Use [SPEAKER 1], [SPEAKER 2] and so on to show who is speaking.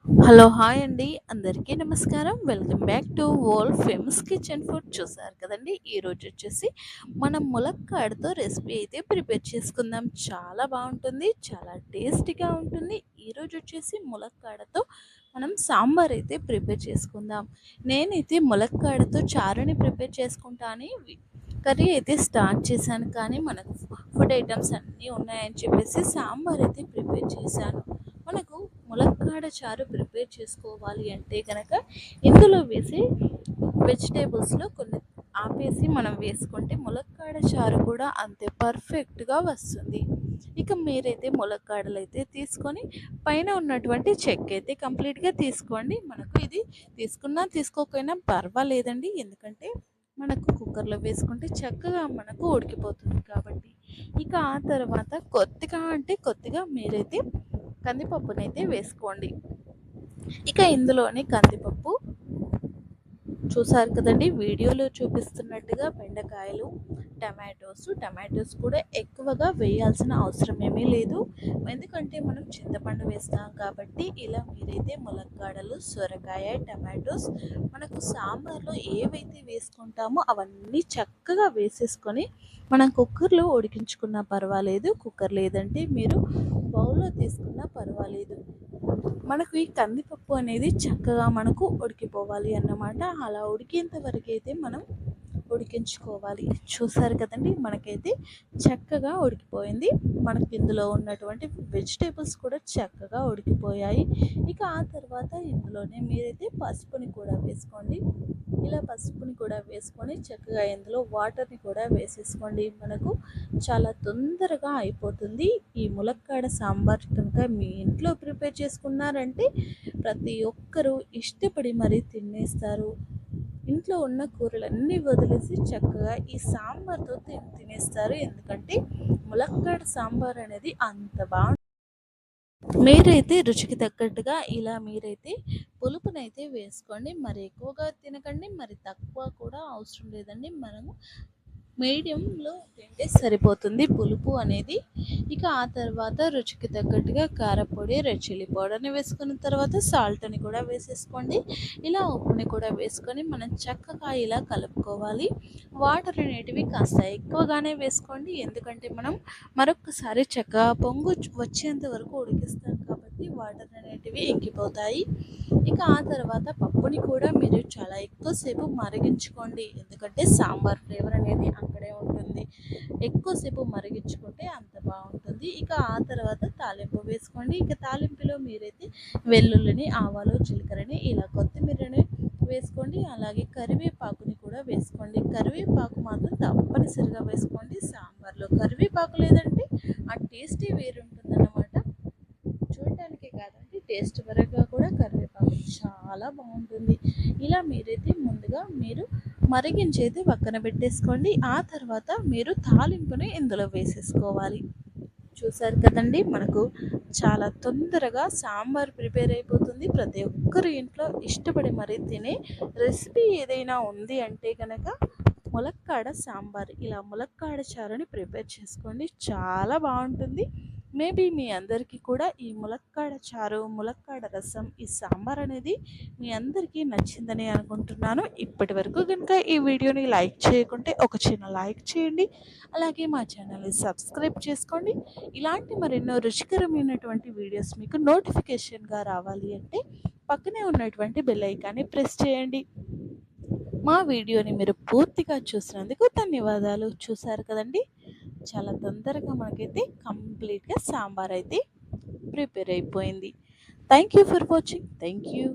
[SPEAKER 1] Hello hi అండి, అందరికీ నమస్కారం. Welcome back to world famous kitchen food. చూసారు కదండి, ఈరోజు వచ్చేసి మనం ములక్కాడతో రెసిపీ అయితే ప్రిపేర్ చేసుకుందాం. చాలా బాగుంటుంది, చాలా టేస్టీగా ఉంటుంది. ఈరోజు వచ్చేసి ములక్కాడతో మనం సాంబార్ అయితే ప్రిపేర్ చేసుకుందాం. నేనైతే ములక్కాడతో చారుని ప్రిపేర్ చేసుకుంటా అని కర్రీ అయితే స్టార్ట్ చేశాను, కానీ మనకు ఫుడ్ ఐటమ్స్ అన్నీ ఉన్నాయని చెప్పేసి సాంబార్ అయితే ప్రిపేర్ చేశాను. మనకు ములక్కాడ చారు ప్రిపేర్ చేసుకోవాలి అంటే కనుక ఇందులో వేసే వెజిటేబుల్స్లో కొన్ని ఆపేసి మనం వేసుకుంటే ములక్కాడ చారు కూడా అంతే పర్ఫెక్ట్గా వస్తుంది. ఇక మీరైతే ములక్కాడలు అయితే తీసుకొని పైన ఉన్నటువంటి చెక్క అయితే కంప్లీట్గా తీసుకోండి. మనకు ఇది తీసుకున్నా తీసుకోకపోయినా పర్వాలేదండి, ఎందుకంటే మనకు కుక్కర్లో వేసుకుంటే చక్కగా మనకు ఉడికిపోతుంది కాబట్టి. ఇక ఆ తర్వాత కొద్దిగా మీరైతే కందిపప్పునైతే వేసుకోండి. ఇక ఇందులోని కందిపప్పు చూసారు కదండి, వీడియోలో చూపిస్తున్నట్టుగా బెండకాయలు, టమాటోస్ కూడా ఎక్కువగా వేయాల్సిన అవసరం ఏమీ లేదు, ఎందుకంటే మనం చింతపండు వేస్తాం కాబట్టి. ఇలా మీరైతే ములక్కాడలు, సొరకాయ, టమాటోస్ మనకు సాంబార్లో ఏవైతే వేసుకుంటామో అవన్నీ చక్కగా వేసేసుకొని మనం కుక్కర్లో ఉడికించుకున్నా పర్వాలేదు, కుక్కర్ లేదంటే మీరు బౌల్లో తీసుకున్నా పర్వాలేదు. మనకు ఈ కందిపప్పు అనేది చక్కగా మనకు ఉడికిపోవాలి అన్నమాట. అలా ఉడికేంత వరకు అయితే మనం ఉడికించుకోవాలి. చూసారు కదండి, మనకైతే చక్కగా ఉడికిపోయింది. మనకి ఇందులో ఉన్నటువంటి వెజిటేబుల్స్ కూడా చక్కగా ఉడికిపోయాయి. ఇక ఆ తర్వాత ఇందులోనే మీరైతే పసుపుని కూడా వేసుకోండి. ఇలా పసుపుని కూడా వేసుకొని చక్కగా ఇందులో వాటర్ని కూడా వేసేసుకోండి. మనకు చాలా తొందరగా అయిపోతుంది. ఈ ములక్కాడ సాంబార్ కనుక మీ ఇంట్లో ప్రిపేర్ చేసుకున్నారంటే ప్రతి ఒక్కరూ ఇష్టపడి మరీ తినేస్తారు. ఇంట్లో ఉన్న కూరలన్నీ వదిలేసి చక్కగా ఈ సాంబార్తో తినేస్తారు, ఎందుకంటే ములక్కాడ సాంబార్ అనేది అంత బాగుంటుంది. మీరైతే రుచికి తగ్గట్టుగా ఇలా మీరైతే పులుపునైతే వేసుకోండి. మరి ఎక్కువగా తినకండి, మరి తక్కువ కూడా అవసరం లేదండి. మనము మీడియంలో తింటే సరిపోతుంది పులుపు అనేది. ఇక ఆ తర్వాత రుచికి తగ్గట్టుగా కారపొడి, రెడ్ చిల్లీ పౌడర్ని వేసుకున్న తర్వాత సాల్ట్ని కూడా వేసేసుకోండి. ఇలా ఉప్పుని కూడా వేసుకొని మనం చక్కగా ఇలా కలుపుకోవాలి. వాటర్ అనేటివి కాస్త ఎక్కువగానే వేసుకోండి, ఎందుకంటే మనం మరొకసారి చక్కగా పొంగు వచ్చేంత వరకు ఉడికిస్తాం కాబట్టి వాటర్ అనేటివి ఇంకిపోతాయి. ఇక ఆ తర్వాత పప్పుని కూడా మీరు చాలా ఎక్కువసేపు మరిగించుకోండి, ఎందుకంటే సాంబార్ ఫ్లేవర్ అనేది అక్కడే ఉంటుంది. ఎక్కువసేపు మరిగించుకుంటే అంత బాగుంటుంది. ఇక ఆ తర్వాత తాలింపు వేసుకోండి. ఇక తాలింపులో మీరైతే వెల్లుల్లిని, ఆవాలు, జీలకర్రని, ఇలా కొత్తిమీరని వేసుకోండి. అలాగే కరివేపాకుని కూడా వేసుకోండి. కరివేపాకు మాత్రం తప్పనిసరిగా వేసుకోండి సాంబార్లో. కరివేపాకు లేదంటే ఆ టేస్టే వేరుంటుందన్నమాట. చూడటానికే కాదండి, టేస్ట్ పరంగా కూడా కరివేపాకు చాలా బాగుంటుంది. ఇలా మీరైతే ముందుగా మీరు మరిగించేది పక్కన పెట్టేసుకోండి. ఆ తర్వాత మీరు తాలింపుని ఇందులో వేసేసుకోవాలి. చూసారు కదండి, మనకు చాలా తొందరగా సాంబార్ ప్రిపేర్ అయిపోతుంది. ప్రతి ఒక్కరు ఇంట్లో ఇష్టపడి మరీ తినే రెసిపీ ఏదైనా ఉంది అంటే కనుక ములక్కాడ సాంబార్. ఇలా ములక్కాడ చారుని ప్రిపేర్ చేసుకోండి, చాలా బాగుంటుంది. మేబీ మీ అందరికీ కూడా ఈ ములక్కాడ చారు, ములక్కాడ రసం, ఈ సాంబార్ అనేది మీ అందరికీ నచ్చిందని అనుకుంటున్నాను. ఇప్పటి వరకు కనుక ఈ వీడియోని లైక్ చేయకుంటే ఒక చిన్న లైక్ చేయండి. అలాగే మా ఛానల్ని సబ్స్క్రైబ్ చేసుకోండి. ఇలాంటి మరెన్నో రుచికరమైనటువంటి వీడియోస్ మీకు నోటిఫికేషన్గా రావాలి అంటే పక్కనే ఉన్నటువంటి బెల్ ఐకాన్ని ప్రెస్ చేయండి. మా వీడియోని మీరు పూర్తిగా చూసినందుకు ధన్యవాదాలు. చూసారు కదండి, చాలా తొందరగా మనకైతే కంప్లీట్గా సాంబార్ అయితే ప్రిపేర్ అయిపోయింది. Thank you for watching. Thank you.